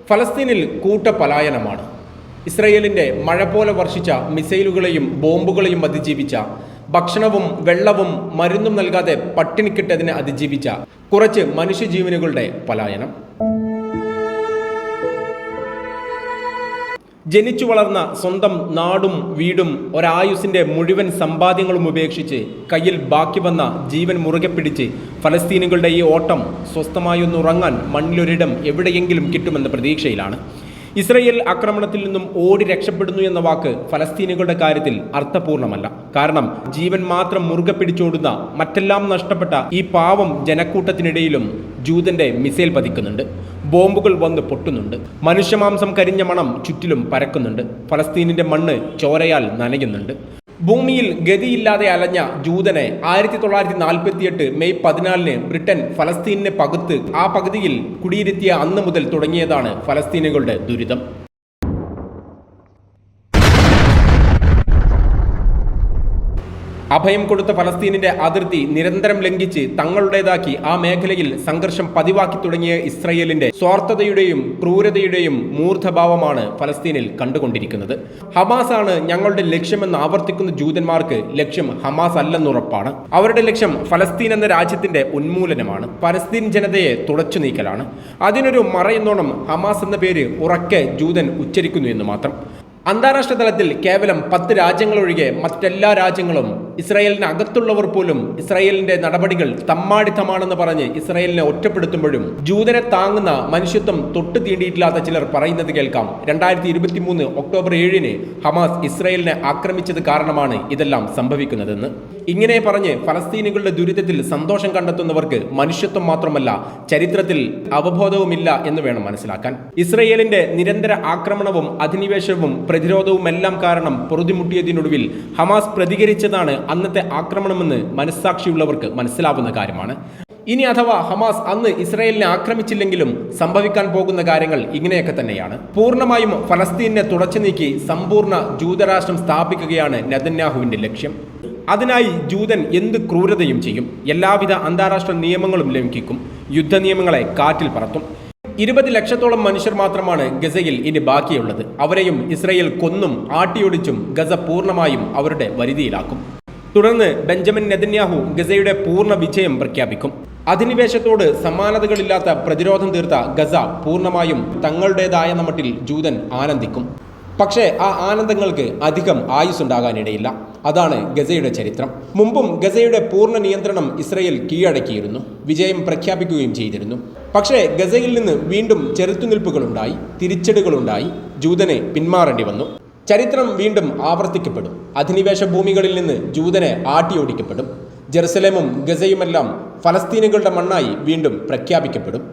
ഫലസ്തീനിൽ കൂട്ടപലായനമാണ്. ഇസ്രയേലിൻ്റെ മഴ പോലെ വർഷിച്ച മിസൈലുകളെയും ബോംബുകളെയും അതിജീവിച്ച, ഭക്ഷണവും വെള്ളവും മരുന്നും നൽകാതെ പട്ടിണിക്കിട്ടതിനെ അതിജീവിച്ച കുറച്ച് മനുഷ്യജീവനുകളുടെ പലായനം. ജനിച്ചു വളർന്ന സ്വന്തം നാടും വീടും ഒരായുസിൻ്റെ മുഴുവൻ സമ്പാദ്യങ്ങളും ഉപേക്ഷിച്ച് കയ്യിൽ ബാക്കി വന്ന ജീവൻ മുറുകെ പിടിച്ച് ഫലസ്തീനികളുടെ ഈ ഓട്ടം സ്വസ്ഥമായൊന്നുറങ്ങാൻ മണ്ണിലൊരിടം എവിടെയെങ്കിലും കിട്ടുമെന്ന പ്രതീക്ഷയിലാണ്. ഇസ്രയേൽ ആക്രമണത്തിൽ നിന്നും ഓടി രക്ഷപ്പെടുന്നു എന്ന വാക്ക് ഫലസ്തീനികളുടെ കാര്യത്തിൽ അർത്ഥപൂർണമല്ല. കാരണം ജീവൻ മാത്രം മുറുകെ പിടിച്ചോടുന്ന, മറ്റെല്ലാം നഷ്ടപ്പെട്ട ഈ പാവം ജനക്കൂട്ടത്തിനിടയിലും ജൂതന്റെ മിസൈൽ പതിക്കുന്നുണ്ട്. ബോംബുകൾ വന്ന് പൊട്ടുന്നുണ്ട്. മനുഷ്യമാംസം കരിഞ്ഞ മണം ചുറ്റിലും പരക്കുന്നുണ്ട്. ഫലസ്തീനിന്റെ മണ്ണ് ചോരയാൽ നനയുന്നുണ്ട്. ഭൂമിയിൽ ഗതിയില്ലാതെ അലഞ്ഞ ജൂതനെ 1948 മെയ് 14 ബ്രിട്ടൻ ഫലസ്തീനിനെ പകുത്ത് ആ പകുതിയിൽ കുടിയിരുത്തിയ അന്ന് മുതൽ തുടങ്ങിയതാണ് ഫലസ്തീനികളുടെ ദുരിതം. അഭയം കൊടുത്ത ഫലസ്തീനിന്റെ അതിർത്തി നിരന്തരം ലംഘിച്ച് തങ്ങളുടേതാക്കി ആ മേഖലയിൽ സംഘർഷം പതിവാക്കി തുടങ്ങിയ ഇസ്രയേലിന്റെ സ്വാർത്ഥതയുടെയും ക്രൂരതയുടെയും മൂർദ്ധഭാവമാണ് ഫലസ്തീനിൽ കണ്ടുകൊണ്ടിരിക്കുന്നത്. ഹമാസ് ആണ് ഞങ്ങളുടെ ലക്ഷ്യമെന്ന് ആവർത്തിക്കുന്ന ജൂതന്മാർക്ക് ലക്ഷ്യം ഹമാസ് അല്ലെന്നുറപ്പാണ്. അവരുടെ ലക്ഷ്യം ഫലസ്തീൻ എന്ന രാജ്യത്തിന്റെ ഉന്മൂലനമാണ്. ഫലസ്തീൻ ജനതയെ തുടച്ചു നീക്കലാണ്. അതിനൊരു മറയെന്നോണം ഹമാസ് എന്ന പേര് ഉറക്കെ ജൂതൻ ഉച്ചരിക്കുന്നു എന്ന് മാത്രം. അന്താരാഷ്ട്ര തലത്തിൽ കേവലം 10 രാജ്യങ്ങളൊഴികെ മറ്റെല്ലാ രാജ്യങ്ങളും ഇസ്രായേലിന് അകത്തുള്ളവർ പോലും ഇസ്രായേലിന്റെ നടപടികൾ തമ്മാടിത്തമാണെന്ന് പറഞ്ഞ് ഇസ്രായേലിനെ ഒറ്റപ്പെടുത്തുമ്പോഴും ജൂതനെ താങ്ങുന്ന മനുഷ്യത്വം തൊട്ടു തീണ്ടിയിട്ടില്ലാത്ത ചിലർ പറയുന്നത് കേൾക്കാം. 2023 ഒക്ടോബർ 7 ഹമാസ് ഇസ്രായേലിനെ ആക്രമിച്ചത് കാരണമാണ് ഇതെല്ലാം സംഭവിക്കുന്നതെന്ന്. ഇങ്ങനെ പറഞ്ഞ് ഫലസ്തീനികളുടെ ദുരിതത്തിൽ സന്തോഷം കണ്ടെത്തുന്നവർക്ക് മനുഷ്യത്വം മാത്രമല്ല, ചരിത്രത്തിൽ അവബോധവുമില്ല എന്ന് വേണം മനസ്സിലാക്കാൻ. ഇസ്രായേലിന്റെ നിരന്തര ആക്രമണവും അധിനിവേശവും പ്രതിരോധവുമെല്ലാം കാരണം പൊറുതിമുട്ടിയതിനൊടുവിൽ ഹമാസ് പ്രതികരിച്ചതാണ് അന്നത്തെ ആക്രമണമെന്ന് മനസ്സാക്ഷിയുള്ളവർക്ക് മനസ്സിലാവുന്ന കാര്യമാണ്. ഇനി അഥവാ ഹമാസ് അന്ന് ഇസ്രായേലിനെ ആക്രമിച്ചില്ലെങ്കിലും സംഭവിക്കാൻ പോകുന്ന കാര്യങ്ങൾ ഇങ്ങനെയൊക്കെ തന്നെയാണ്. പൂർണ്ണമായും ഫലസ്തീനെ തുടച്ചു നീക്കി സമ്പൂർണ്ണ ജൂതരാഷ്ട്രം സ്ഥാപിക്കുകയാണ് നെതന്യാഹുവിന്റെ ലക്ഷ്യം. അതിനായി ജൂതൻ എന്ത് ക്രൂരതയും ചെയ്യും. എല്ലാവിധ അന്താരാഷ്ട്ര നിയമങ്ങളും ലംഘിക്കും. യുദ്ധ നിയമങ്ങളെ കാറ്റിൽ പറത്തും. 20 ലക്ഷത്തോളം മനുഷ്യർ മാത്രമാണ് ഗസയിൽ ഇനി ബാക്കിയുള്ളത്. അവരെയും ഇസ്രയേൽ കൊന്നും ആട്ടിയൊടിച്ചും ഗസ പൂർണ്ണമായും അവരുടെ വരുതിയിലാക്കും. തുടർന്ന് ബെഞ്ചമിൻ നെതന്യാഹു ഗസയുടെ പൂർണ്ണ വിജയം പ്രഖ്യാപിക്കും. അധിനിവേശത്തോട് സമാനതകളില്ലാത്ത പ്രതിരോധം തീർത്ത ഗസ പൂർണ്ണമായും തങ്ങളുടേതായ മട്ടിൽ ജൂതൻ ആനന്ദിക്കും. പക്ഷേ ആ ആനന്ദങ്ങൾക്ക് അധികം ആയുസ്സുണ്ടാകാനിടയില്ല. അതാണ് ഗസയുടെ ചരിത്രം. മുമ്പും ഗസയുടെ പൂർണ്ണ നിയന്ത്രണം ഇസ്രയേൽ കീഴടക്കിയിരുന്നു, വിജയം പ്രഖ്യാപിക്കുകയും ചെയ്തിരുന്നു. പക്ഷേ ഗസയിൽ നിന്ന് വീണ്ടും ചെറുത്തുനിൽപ്പുകളുണ്ടായി, തിരിച്ചടികളുണ്ടായി. ജൂതനെ പിന്മാറേണ്ടി വന്നു. ചരിത്രം വീണ്ടും ആവർത്തിക്കപ്പെടും. അധിനിവേശ ഭൂമികളിൽ നിന്ന് ജൂതനെ ആട്ടിയോടിക്കപ്പെടും. ജെറുസലേമും ഗസയുമെല്ലാം ഫലസ്തീനുകളുടെ മണ്ണായി വീണ്ടും പ്രഖ്യാപിക്കപ്പെടും.